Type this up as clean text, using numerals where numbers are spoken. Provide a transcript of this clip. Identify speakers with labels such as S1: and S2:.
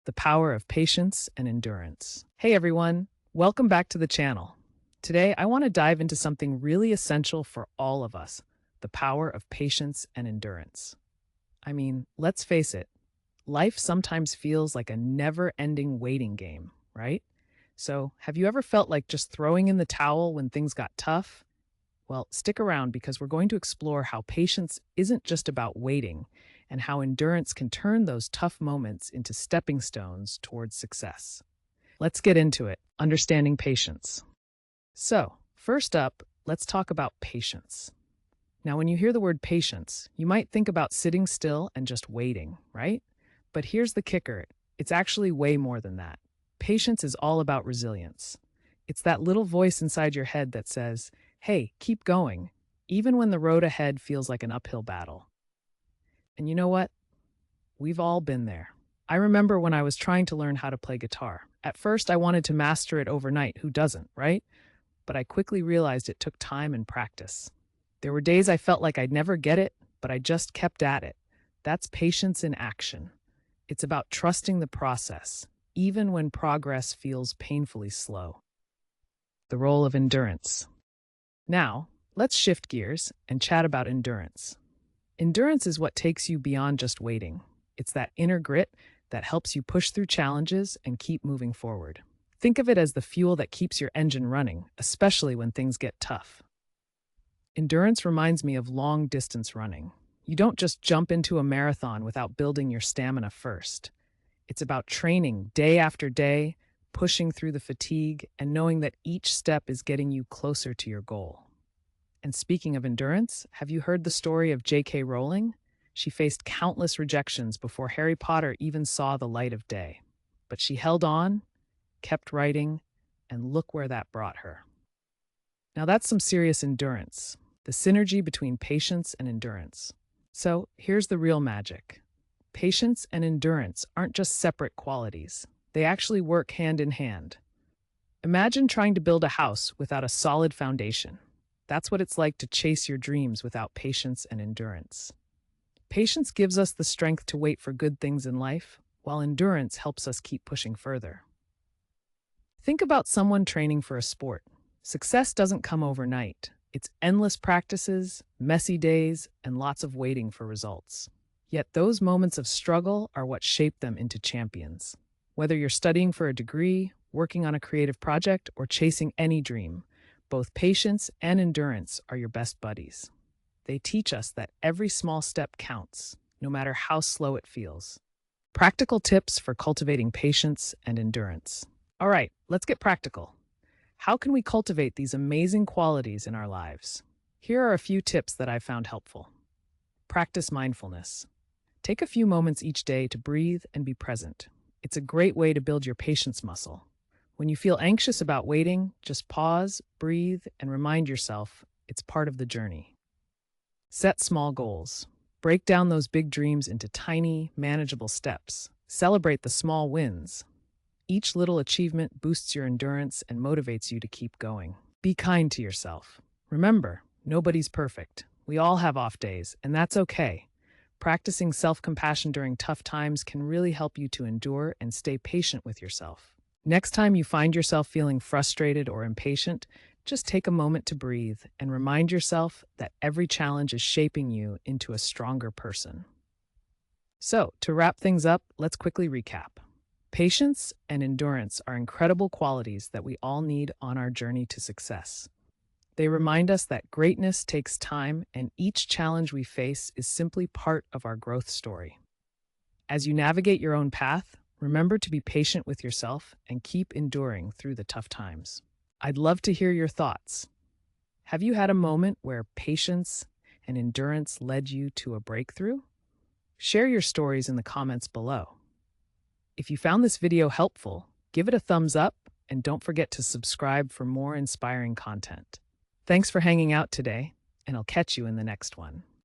S1: the power of patience and endurance. Hey everyone, welcome back to the channel. Today, I want to dive into something really essential for all of us, the power of patience and endurance. I mean, let's face it, life sometimes feels like a never-ending waiting game, right? So, have you ever felt like just throwing in the towel when things got tough? Well, stick around because we're going to explore how patience isn't just about waiting and how endurance can turn those tough moments into stepping stones towards success. Let's get into it, understanding patience. So, first up, let's talk about patience. Now, when you hear the word patience, you might think about sitting still and just waiting, right? But here's the kicker, it's actually way more than that. Patience is all about resilience. It's that little voice inside your head that says, hey, keep going, even when the road ahead feels like an uphill battle. And you know what? We've all been there. I remember when I was trying to learn how to play guitar. At first, I wanted to master it overnight. Who doesn't, right? But I quickly realized it took time and practice. There were days I felt like I'd never get it, but I just kept at it. That's patience in action. It's about trusting the process, even when progress feels painfully slow. The role of endurance. Now, let's shift gears and chat about endurance. Endurance is what takes you beyond just waiting. It's that inner grit that helps you push through challenges and keep moving forward. Think of it as the fuel that keeps your engine running, especially when things get tough. Endurance reminds me of long distance running. You don't just jump into a marathon without building your stamina first. It's about training day after day, pushing through the fatigue, and knowing that each step is getting you closer to your goal. And speaking of endurance, have you heard the story of J.K. Rowling? She faced countless rejections before Harry Potter even saw the light of day. But she held on, kept writing, and look where that brought her. Now that's some serious endurance, the synergy between patience and endurance. So here's the real magic. Patience and endurance aren't just separate qualities. They actually work hand in hand. Imagine trying to build a house without a solid foundation. That's what it's like to chase your dreams without patience and endurance. Patience gives us the strength to wait for good things in life, while endurance helps us keep pushing further. Think about someone training for a sport. Success doesn't come overnight. It's endless practices, messy days, and lots of waiting for results. Yet those moments of struggle are what shape them into champions. Whether you're studying for a degree, working on a creative project, or chasing any dream, both patience and endurance are your best buddies. They teach us that every small step counts, no matter how slow it feels. Practical tips for cultivating patience and endurance. All right, let's get practical. How can we cultivate these amazing qualities in our lives? Here are a few tips that I've found helpful. Practice mindfulness. Take a few moments each day to breathe and be present. It's a great way to build your patience muscle. When you feel anxious about waiting, just pause, breathe, and remind yourself it's part of the journey. Set small goals. Break down those big dreams into tiny, manageable steps. Celebrate the small wins. Each little achievement boosts your endurance and motivates you to keep going. Be kind to yourself. Remember, nobody's perfect. We all have off days, and that's okay. Practicing self-compassion during tough times can really help you to endure and stay patient with yourself. Next time you find yourself feeling frustrated or impatient, just take a moment to breathe and remind yourself that every challenge is shaping you into a stronger person. So, to wrap things up, let's quickly recap. Patience and endurance are incredible qualities that we all need on our journey to success. They remind us that greatness takes time and each challenge we face is simply part of our growth story. As you navigate your own path, remember to be patient with yourself and keep enduring through the tough times. I'd love to hear your thoughts. Have you had a moment where patience and endurance led you to a breakthrough? Share your stories in the comments below. If you found this video helpful, give it a thumbs up and don't forget to subscribe for more inspiring content. Thanks for hanging out today, and I'll catch you in the next one.